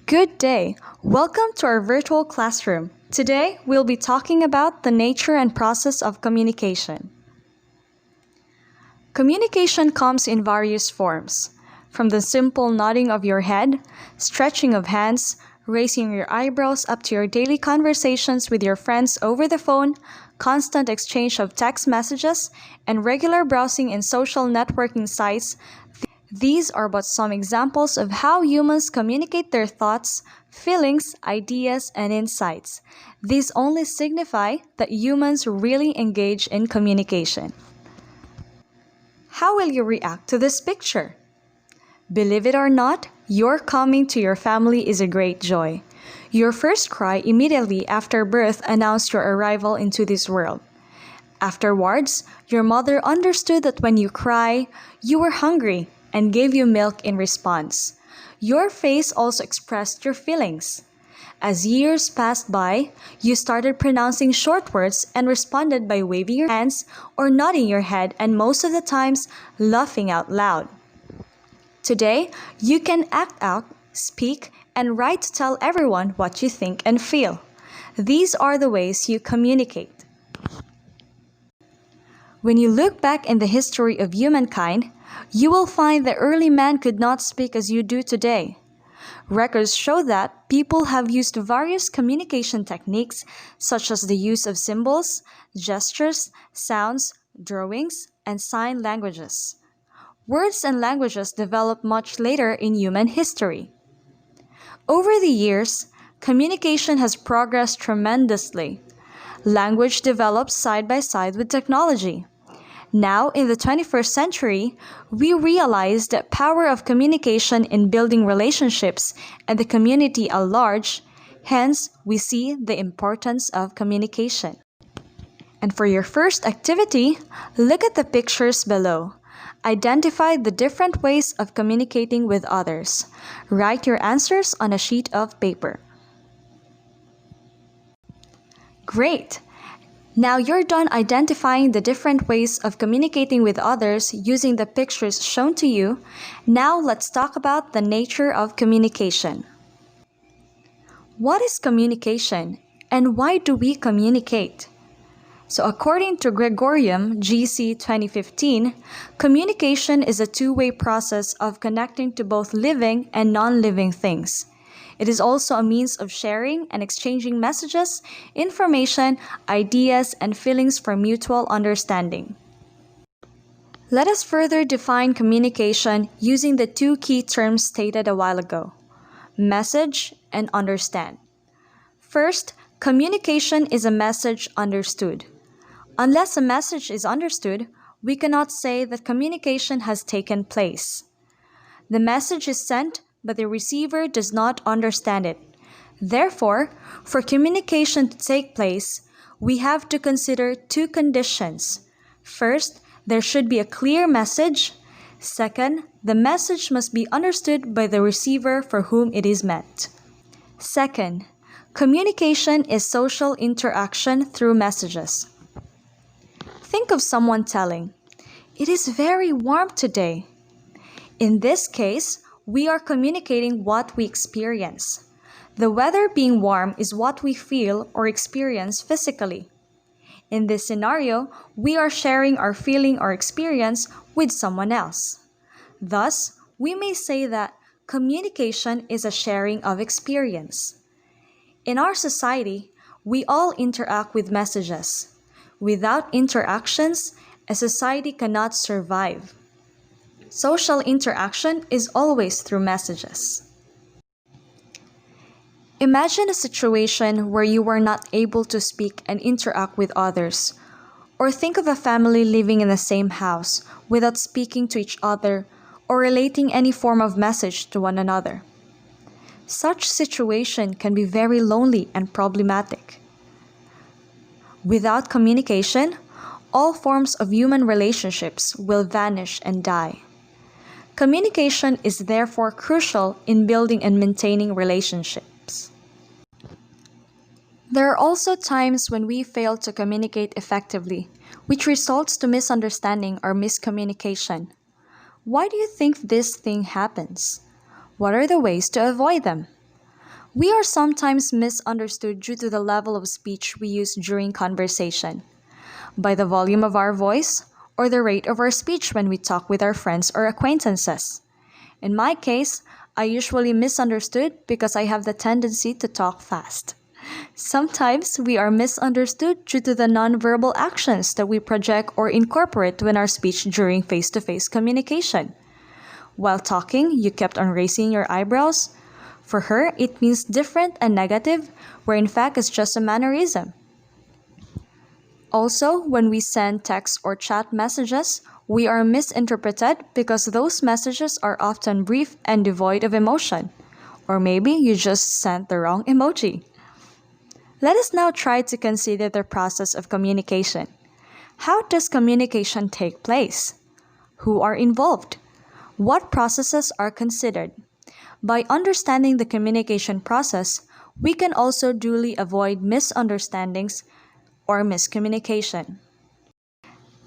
Good day. Welcome to our virtual classroom. Today, we'll be talking about the nature and process of communication. Communication comes in various forms, from the simple nodding of your head, stretching of hands, raising your eyebrows up to your daily conversations with your friends over the phone, constant exchange of text messages, and regular browsing in social networking sites. These are but some examples of how humans communicate their thoughts, feelings, ideas, and insights. These only signify that humans really engage in communication. How will you react to this picture? Believe it or not, your coming to your family is a great joy. Your first cry immediately after birth announced your arrival into this world. Afterwards, your mother understood that when you cry, you were hungry and gave you milk in response. Your face also expressed your feelings. As years passed by, you started pronouncing short words and responded by waving your hands or nodding your head and most of the times laughing out loud. Today, you can act out, speak, and write to tell everyone what you think and feel. These are the ways you communicate. When you look back in the history of humankind, you will find that early man could not speak as you do today. Records show that people have used various communication techniques such as the use of symbols, gestures, sounds, drawings, and sign languages. Words and languages developed much later in human history. Over the years, communication has progressed tremendously. Language developed side by side with technology. Now, in the 21st century, we realize the power of communication in building relationships and the community at large. Hence, we see the importance of communication. And for your first activity, look at the pictures below. Identify the different ways of communicating with others. Write your answers on a sheet of paper. Great! Now you're done identifying the different ways of communicating with others using the pictures shown to you. Now let's talk about the nature of communication. What is communication and why do we communicate? So according to Gregorium, GC 2015, communication is a two-way process of connecting to both living and non-living things. It is also a means of sharing and exchanging messages, information, ideas, and feelings for mutual understanding. Let us further define communication using the two key terms stated a while ago: message and understand. First, communication is a message understood. Unless a message is understood, we cannot say that communication has taken place. The message is sent, but the receiver does not understand it. Therefore, for communication to take place, we have to consider two conditions. First, there should be a clear message. Second, the message must be understood by the receiver for whom it is meant. Second, communication is social interaction through messages. Think of someone telling, "It is very warm today." In this case, we are communicating what we experience. The weather being warm is what we feel or experience physically. In this scenario, we are sharing our feeling or experience with someone else. Thus, we may say that communication is a sharing of experience. In our society, we all interact with messages. Without interactions, a society cannot survive. Social interaction is always through messages. Imagine a situation where you were not able to speak and interact with others. Or think of a family living in the same house without speaking to each other or relating any form of message to one another. Such situation can be very lonely and problematic. Without communication, all forms of human relationships will vanish and die. Communication is therefore crucial in building and maintaining relationships. There are also times when we fail to communicate effectively, which results to misunderstanding or miscommunication. Why do you think this thing happens? What are the ways to avoid them? We are sometimes misunderstood due to the level of speech we use during conversation, by the volume of our voice, or the rate of our speech when we talk with our friends or acquaintances. In my case, I usually misunderstood because I have the tendency to talk fast. Sometimes we are misunderstood due to the nonverbal actions that we project or incorporate when our speech during face-to-face communication. While talking, you kept on raising your eyebrows. For her, it means different and negative, where in fact it's just a mannerism. Also, when we send text or chat messages, we are misinterpreted because those messages are often brief and devoid of emotion. Or maybe you just sent the wrong emoji. Let us now try to consider the process of communication. How does communication take place? Who are involved? What processes are considered? By understanding the communication process, we can also duly avoid misunderstandings or miscommunication.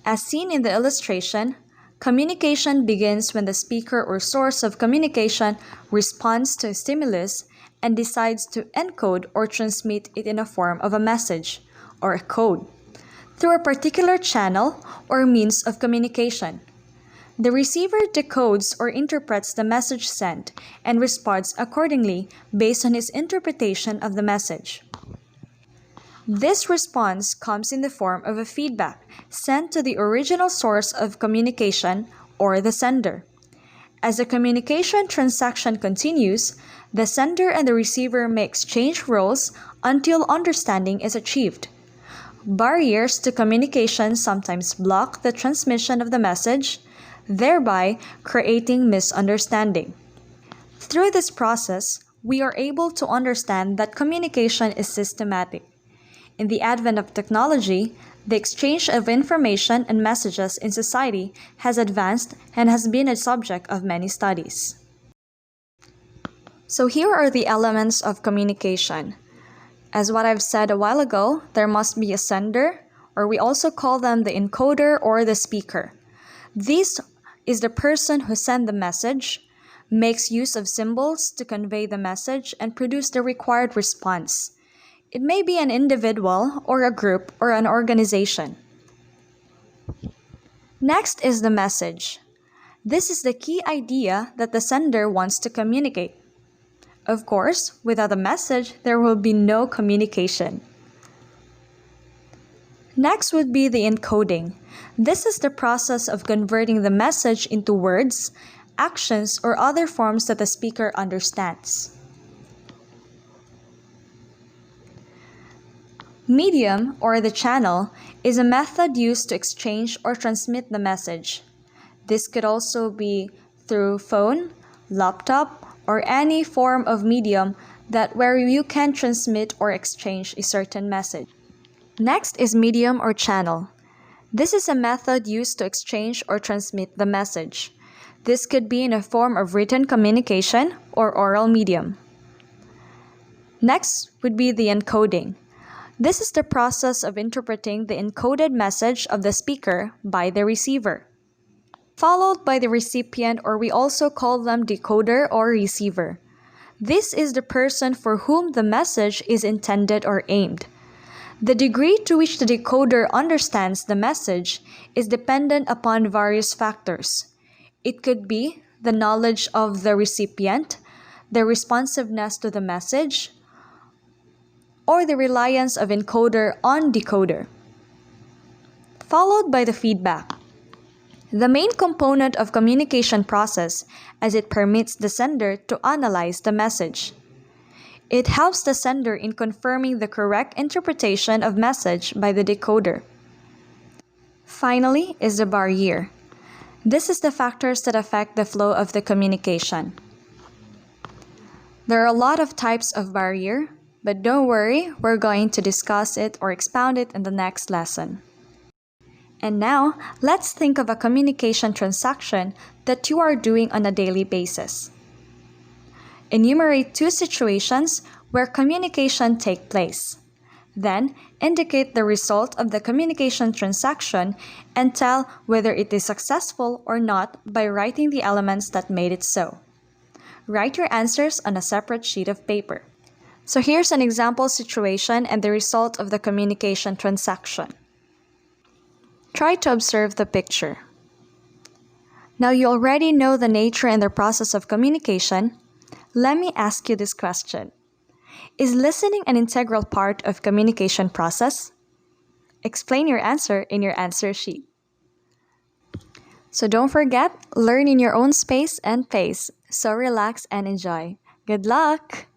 As seen in the illustration, communication begins when the speaker or source of communication responds to a stimulus and decides to encode or transmit it in a form of a message, or a code, through a particular channel or means of communication. The receiver decodes or interprets the message sent and responds accordingly based on his interpretation of the message. This response comes in the form of a feedback sent to the original source of communication or the sender. As the communication transaction continues, the sender and the receiver may exchange roles until understanding is achieved. Barriers to communication sometimes block the transmission of the message, thereby creating misunderstanding. Through this process, we are able to understand that communication is systematic. In the advent of technology, the exchange of information and messages in society has advanced and has been a subject of many studies. So here are the elements of communication. As what I've said a while ago, there must be a sender, or we also call them the encoder or the speaker. This is the person who sends the message, makes use of symbols to convey the message and produce the required response. It may be an individual or a group or an organization. Next is the message. This is the key idea that the sender wants to communicate. Of course, without a message, there will be no communication. Next would be the encoding. This is the process of converting the message into words, actions, or other forms that the speaker understands. Medium, or the channel, is a method used to exchange or transmit the message. This could also be through phone, laptop, or any form of medium where you can transmit or exchange a certain message. Next is medium or channel. This is a method used to exchange or transmit the message. This could be in a form of written communication or oral medium. Next would be the encoding. This is the process of interpreting the encoded message of the speaker by the receiver, followed by the recipient, or we also call them decoder or receiver. This is the person for whom the message is intended or aimed. The degree to which the decoder understands the message is dependent upon various factors. It could be the knowledge of the recipient, the responsiveness to the message, or the reliance of encoder on decoder, followed by the feedback. The main component of communication process as it permits the sender to analyze the message. It helps the sender in confirming the correct interpretation of message by the decoder. Finally is the barrier. This is the factors that affect the flow of the communication. There are a lot of types of barrier, but don't worry, we're going to discuss it or expound it in the next lesson. And now, let's think of a communication transaction that you are doing on a daily basis. Enumerate 2 situations where communication takes place. Then, indicate the result of the communication transaction and tell whether it is successful or not by writing the elements that made it so. Write your answers on a separate sheet of paper. So here's an example situation and the result of the communication transaction. Try to observe the picture. Now you already know the nature and the process of communication. Let me ask you this question. Is listening an integral part of communication process? Explain your answer in your answer sheet. So don't forget, learn in your own space and pace. So relax and enjoy. Good luck!